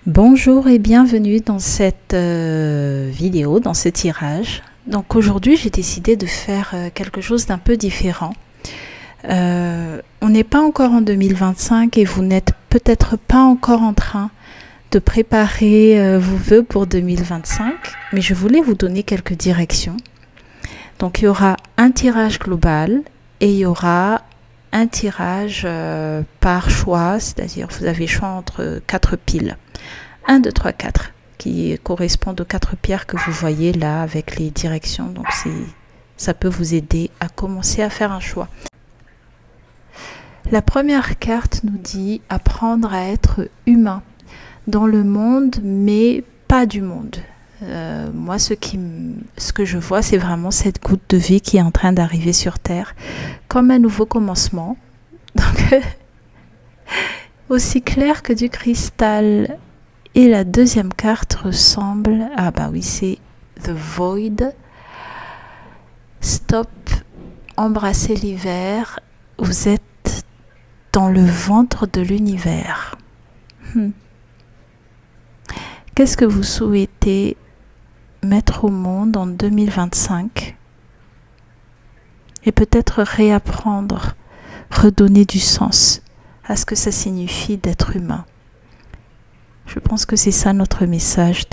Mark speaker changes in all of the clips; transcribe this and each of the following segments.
Speaker 1: Bonjour et bienvenue dans cette vidéo, dans ce tirage. Donc aujourd'hui j'ai décidé de faire quelque chose d'un peu différent. On n'est pas encore en 2025 et vous n'êtes peut-être pas encore en train de préparer vos vœux pour 2025, mais je voulais vous donner quelques directions. Donc il y aura un tirage global et il y aura un tirage par choix, c'est-à-dire vous avez choix entre 4 piles. 1, 2, 3, 4 qui correspondent aux 4 pierres que vous voyez là avec les directions. Donc ça peut vous aider à commencer à faire un choix. La première carte nous dit apprendre à être humain dans le monde mais pas du monde. Moi ce que je vois c'est vraiment cette goutte de vie qui est en train d'arriver sur Terre comme un nouveau commencement. Donc aussi clair que du cristal. Et la deuxième carte ressemble, ah bah oui, c'est The Void. Stop, embrassez l'hiver, vous êtes dans le ventre de l'univers. Qu'est-ce que vous souhaitez mettre au monde en 2025? Et peut-être réapprendre, redonner du sens à ce que ça signifie d'être humain. Je pense que c'est ça notre message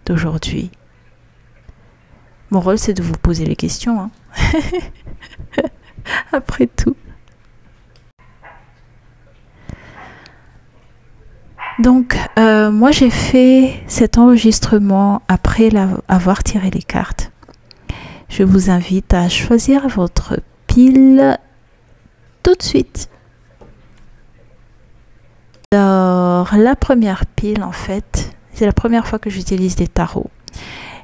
Speaker 1: d'aujourd'hui. Mon rôle, c'est de vous poser les questions. Hein. Après tout. Donc, moi, j'ai fait cet enregistrement après avoir tiré les cartes. Je vous invite à choisir votre pile tout de suite. Alors, la première pile, en fait, c'est la première fois que j'utilise des tarots.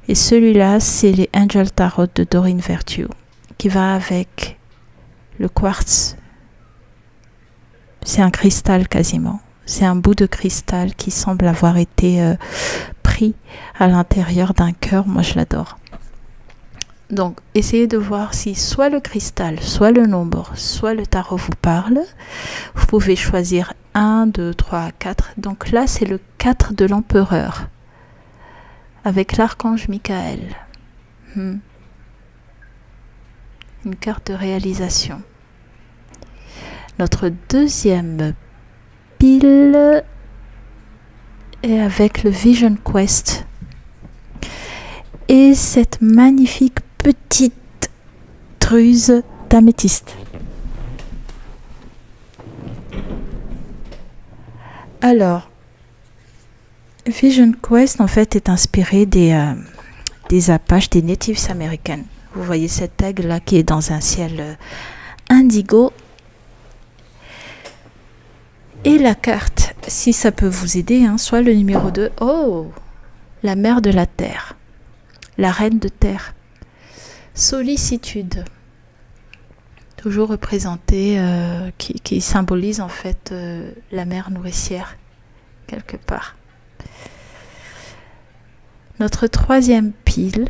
Speaker 1: Et celui-là, c'est les Angel Tarot de Doreen Virtue, qui va avec le quartz. C'est un cristal quasiment. C'est un bout de cristal qui semble avoir été pris à l'intérieur d'un cœur. Moi, je l'adore. Donc, essayez de voir si soit le cristal, soit le nombre, soit le tarot vous parle. Vous pouvez choisir 1, 2, 3, 4. Donc là, c'est le 4 de l'empereur avec l'archange Michael. Une carte de réalisation. Notre deuxième pile est avec le Vision Quest. Et cette magnifique petite truse d'améthyste. Alors, Vision Quest en fait est inspiré des Apaches, des Natives Americans. Vous voyez cet aigle là qui est dans un ciel indigo. Et la carte, si ça peut vous aider, hein, soit le numéro 2, oh, la mère de la terre, la reine de terre. Sollicitude, toujours représentée, qui symbolise en fait la mère nourricière, quelque part. Notre troisième pile,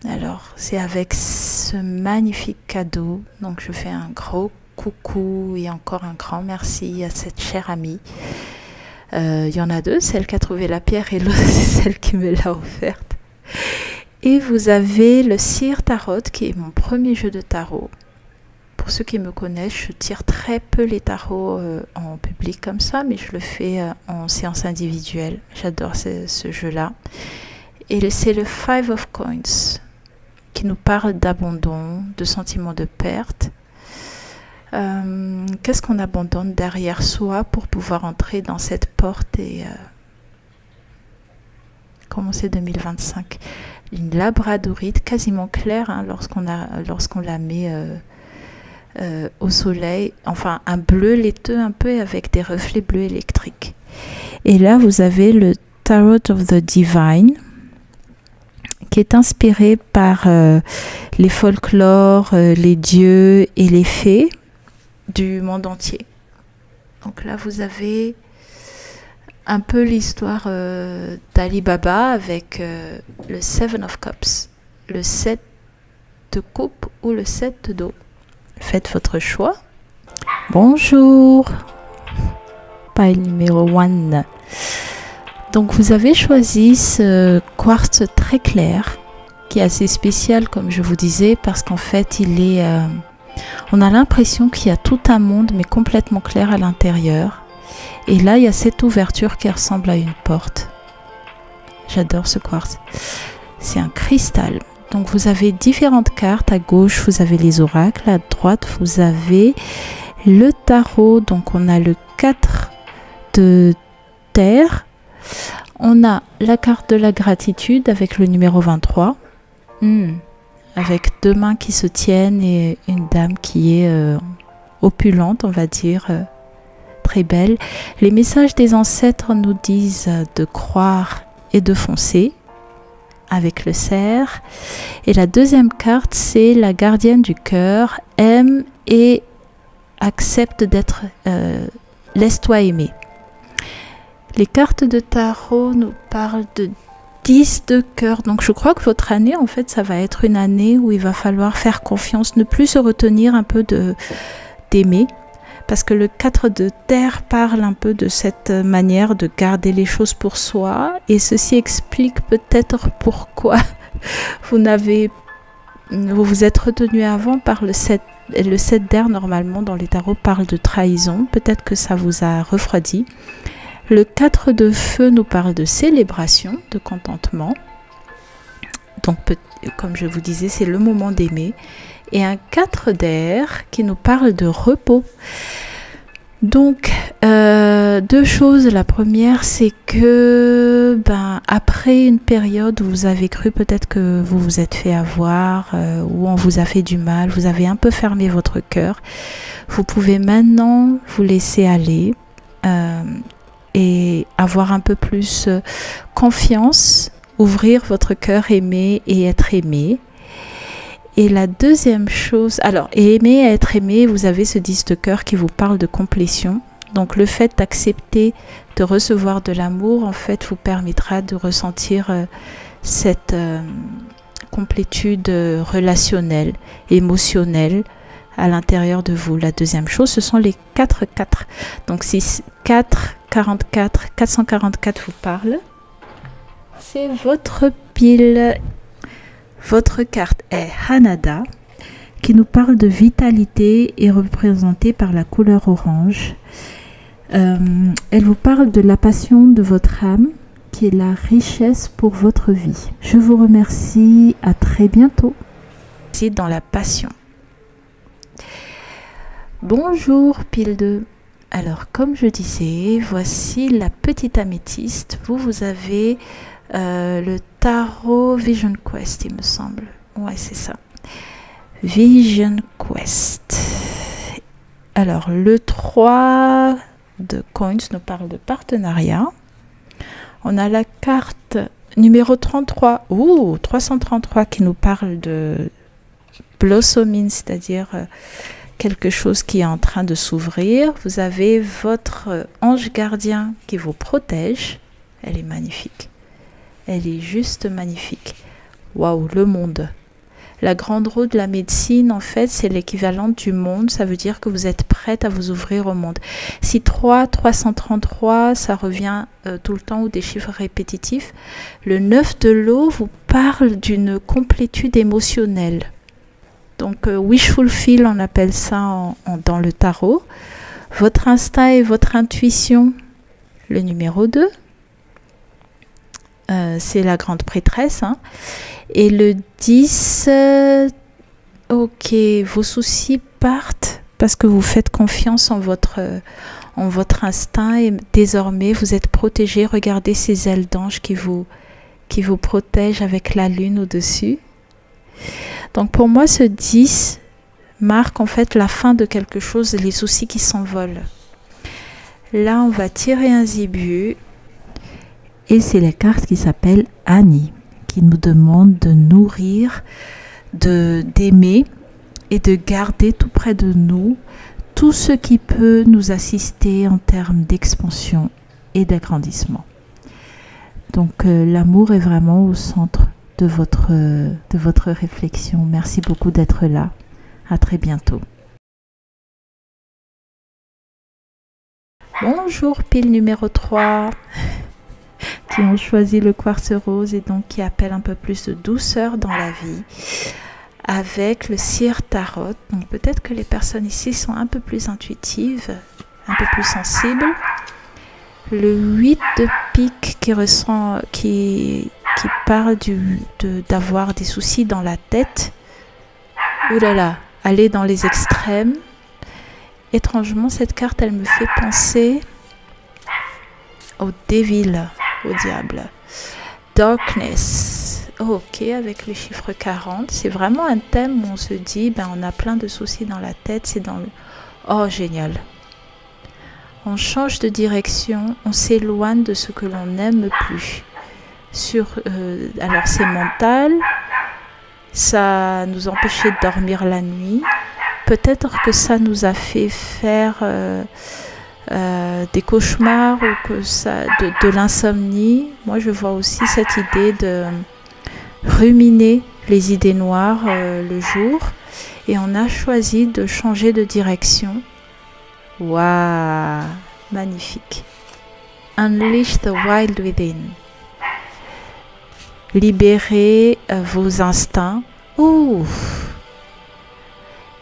Speaker 1: alors c'est avec ce magnifique cadeau, donc je fais un gros coucou et encore un grand merci à cette chère amie. Il y en a deux, celle qui a trouvé la pierre et l'autre c'est celle qui me l'a offerte. Et vous avez le Seer Tarot qui est mon premier jeu de tarot. Pour ceux qui me connaissent, je tire très peu les tarots en public comme ça, mais je le fais en séance individuelle. J'adore ce jeu-là. Et c'est le Five of Coins qui nous parle d'abandon, de sentiment de perte. Qu'est-ce qu'on abandonne derrière soi pour pouvoir entrer dans cette porte et commencer 2025? Une labradorite quasiment claire hein, lorsqu'on la met au soleil, enfin un bleu laiteux un peu avec des reflets bleus électriques. Et là vous avez le Tarot of the Divine qui est inspiré par les folklores, les dieux et les fées. du monde entier. Donc là, vous avez un peu l'histoire d'Ali Baba avec le Seven of Cups, le 7 de coupe ou le 7 de dos. Faites votre choix. Bonjour, pile numéro 1. Donc vous avez choisi ce quartz très clair qui est assez spécial, comme je vous disais, parce qu'en fait il est on a l'impression qu'il y a tout un monde mais complètement clair à l'intérieur, et là il y a cette ouverture qui ressemble à une porte. J'adore ce quartz. C'est un cristal. Donc vous avez différentes cartes. À gauche vous avez les oracles, à droite vous avez le tarot. Donc on a le 4 de terre. On a la carte de la gratitude avec le numéro 23, avec deux mains qui se tiennent et une dame qui est opulente, on va dire, très belle. Les messages des ancêtres nous disent de croire et de foncer, avec le cerf. Et la deuxième carte, c'est la gardienne du cœur, aime et accepte d'être, laisse-toi aimer. Les cartes de tarot nous parlent de 10 de cœur. Donc je crois que votre année, en fait, ça va être une année où il va falloir faire confiance, ne plus se retenir un peu d'aimer. Parce que le 4 de terre parle un peu de cette manière de garder les choses pour soi. Et ceci explique peut-être pourquoi vous vous êtes retenu avant par le 7. Le 7 d'air, normalement, dans les tarots, parle de trahison. Peut-être que ça vous a refroidi. Le 4 de feu nous parle de célébration, de contentement. Donc, comme je vous disais, c'est le moment d'aimer. Et un 4 d'air qui nous parle de repos. Donc, deux choses. La première, c'est que après une période où vous avez cru peut-être que vous vous êtes fait avoir, où on vous a fait du mal, vous avez un peu fermé votre cœur, vous pouvez maintenant vous laisser aller et avoir un peu plus confiance, ouvrir votre cœur, aimer et être aimé. Et la deuxième chose, alors, aimer et être aimé, vous avez ce 10 de cœur qui vous parle de complétion. Donc le fait d'accepter de recevoir de l'amour, en fait, vous permettra de ressentir cette complétude relationnelle, émotionnelle à l'intérieur de vous. La deuxième chose, ce sont les 4-4. Donc si 444 vous parle, c'est votre pile. Votre carte est Hanada, qui nous parle de vitalité et représentée par la couleur orange. Elle vous parle de la passion de votre âme, qui est la richesse pour votre vie. Je vous remercie, à très bientôt. C'est dans la passion. Bonjour pile 2. Alors comme je disais, voici la petite améthyste. Vous avez le tarot Vision Quest, il me semble. Ouais, c'est ça. Vision Quest. Alors, le 3 de coins nous parle de partenariat. On a la carte numéro 33, 333, qui nous parle de blossoming, c'est-à-dire quelque chose qui est en train de s'ouvrir. Vous avez votre ange gardien qui vous protège. Elle est magnifique. Elle est juste magnifique. Waouh, le monde. La grande roue de la médecine, en fait, c'est l'équivalent du monde. Ça veut dire que vous êtes prête à vous ouvrir au monde. Si 333, ça revient tout le temps, ou des chiffres répétitifs, le 9 de l'eau vous parle d'une complétude émotionnelle. Donc, wish fulfill, on appelle ça dans le tarot. Votre instinct et votre intuition, le numéro 2. C'est la grande prêtresse. Hein. Et le 10, ok, vos soucis partent parce que vous faites confiance en votre instinct et désormais vous êtes protégé. Regardez ces ailes d'ange qui vous protègent avec la lune au-dessus. Donc pour moi, ce 10 marque en fait la fin de quelque chose, les soucis qui s'envolent. Là, on va tirer un zébu. Et c'est la carte qui s'appelle Annie, qui nous demande de nourrir, d'aimer et de garder tout près de nous tout ce qui peut nous assister en termes d'expansion et d'agrandissement. Donc l'amour est vraiment au centre de votre réflexion. Merci beaucoup d'être là. À très bientôt. Bonjour, pile numéro 3, qui ont choisi le quartz rose et donc qui appellent un peu plus de douceur dans la vie avec le Seer Tarot. Donc peut-être que les personnes ici sont un peu plus intuitives, un peu plus sensibles. Le 8 de pique qui parle d'avoir des soucis dans la tête. Ouh là là, aller dans les extrêmes. Étrangement, cette carte, elle me fait penser au Devil, au diable. Darkness. Ok, avec le chiffre 40. C'est vraiment un thème où on se dit, ben, on a plein de soucis dans la tête. C'est dans le... Oh, génial. On change de direction, on s'éloigne de ce que l'on n'aime plus. Alors, c'est mental. Ça nous empêchait de dormir la nuit. Peut-être que ça nous a fait faire des cauchemars ou que ça, de l'insomnie. Moi, je vois aussi cette idée de ruminer les idées noires le jour. Et on a choisi de changer de direction. Waouh, magnifique. Unleash the wild within. Libérez vos instincts. Ouh.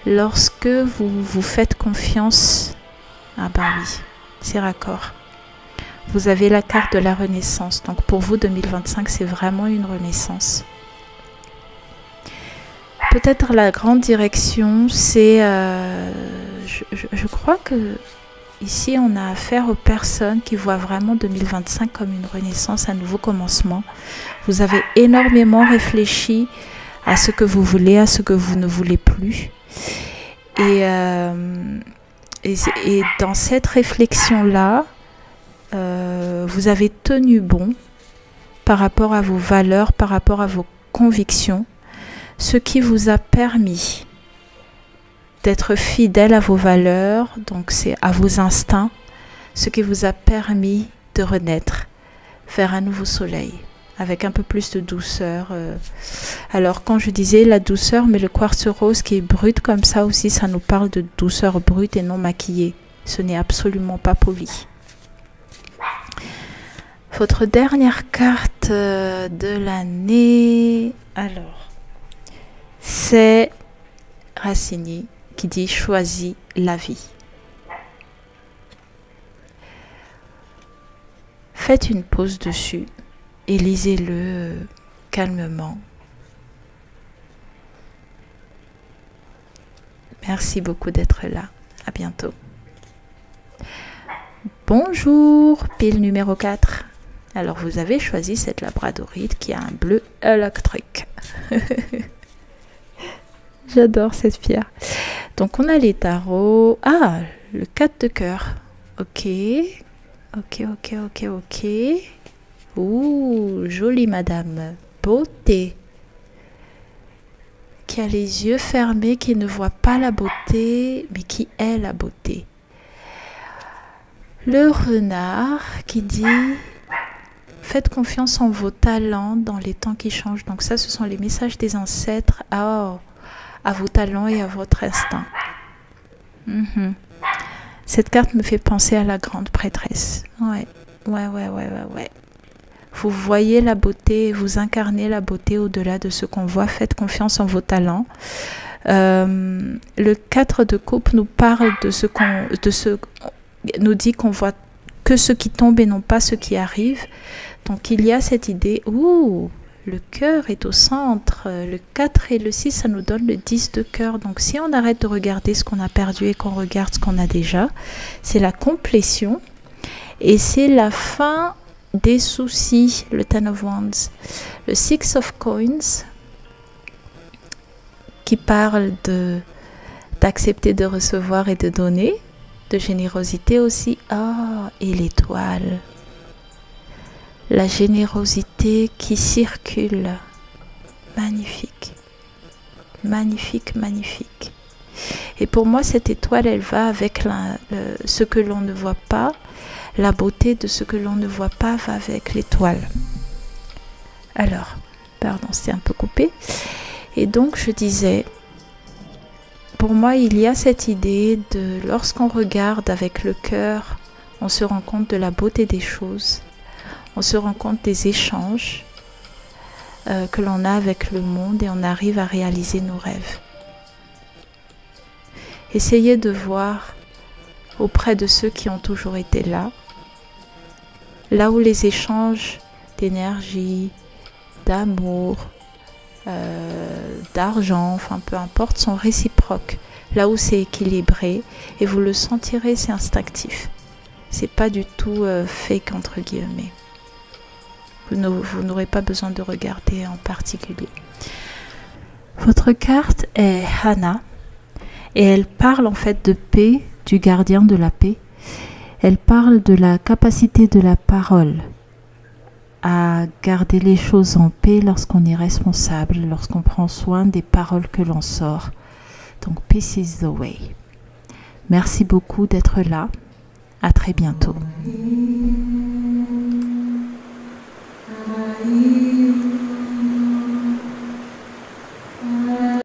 Speaker 1: Lorsque vous faites confiance, ah ben oui, c'est raccord. Vous avez la carte de la renaissance. Donc pour vous, 2025, c'est vraiment une renaissance. Peut-être la grande direction, c'est... je crois que ici, on a affaire aux personnes qui voient vraiment 2025 comme une renaissance, un nouveau commencement. Vous avez énormément réfléchi à ce que vous voulez, à ce que vous ne voulez plus. Et dans cette réflexion-là, vous avez tenu bon par rapport à vos valeurs, par rapport à vos convictions, ce qui vous a permis d'être fidèle à vos valeurs, donc c'est à vos instincts, ce qui vous a permis de renaître vers un nouveau soleil, avec un peu plus de douceur. Alors quand je disais la douceur, mais le quartz rose qui est brut comme ça aussi, ça nous parle de douceur brute et non maquillée. Ce n'est absolument pas poli. Votre dernière carte de l'année, alors, c'est Racini qui dit « Choisis la vie ». Faites une pause dessus et lisez-le calmement. Merci beaucoup d'être là. À bientôt. Bonjour, pile numéro 4. Alors, vous avez choisi cette labradorite qui a un bleu électrique. J'adore cette pierre. Donc, on a les tarots. Ah, le 4 de cœur. Ok. Ok. Ouh, jolie madame. Beauté. Qui a les yeux fermés, qui ne voit pas la beauté, mais qui est la beauté. Le renard qui dit... Faites confiance en vos talents dans les temps qui changent. Donc ça, ce sont les messages des ancêtres à vos talents et à votre instinct. Cette carte me fait penser à la grande prêtresse. Ouais. Vous voyez la beauté, vous incarnez la beauté au-delà de ce qu'on voit. Faites confiance en vos talents. Le 4 de coupe nous parle nous dit qu'on voit que ce qui tombe et non pas ce qui arrive. Donc il y a cette idée, le cœur est au centre, le 4 et le 6, ça nous donne le 10 de cœur. Donc si on arrête de regarder ce qu'on a perdu et qu'on regarde ce qu'on a déjà, c'est la complétion et c'est la fin des soucis, le Ten of Wands. Le Six of Coins qui parle d'accepter de recevoir et de donner, de générosité aussi. Et l'étoile. La générosité qui circule. Magnifique. Et pour moi, cette étoile, elle va avec ce que l'on ne voit pas. La beauté de ce que l'on ne voit pas va avec l'étoile. Alors, pardon, c'est un peu coupé. Et donc, je disais, pour moi, il y a cette idée de, lorsqu'on regarde avec le cœur, on se rend compte de la beauté des choses, on se rend compte des échanges que l'on a avec le monde et on arrive à réaliser nos rêves. Essayez de voir auprès de ceux qui ont toujours été là où les échanges d'énergie, d'amour, d'argent, enfin peu importe, sont réciproques, là où c'est équilibré, et vous le sentirez, c'est instinctif. C'est pas du tout fake entre guillemets. Vous n'aurez pas besoin de regarder en particulier. Votre carte est Hana et elle parle en fait de paix, du gardien de la paix. Elle parle de la capacité de la parole à garder les choses en paix lorsqu'on est responsable, lorsqu'on prend soin des paroles que l'on sort. Donc, peace is the way. Merci beaucoup d'être là. À très bientôt.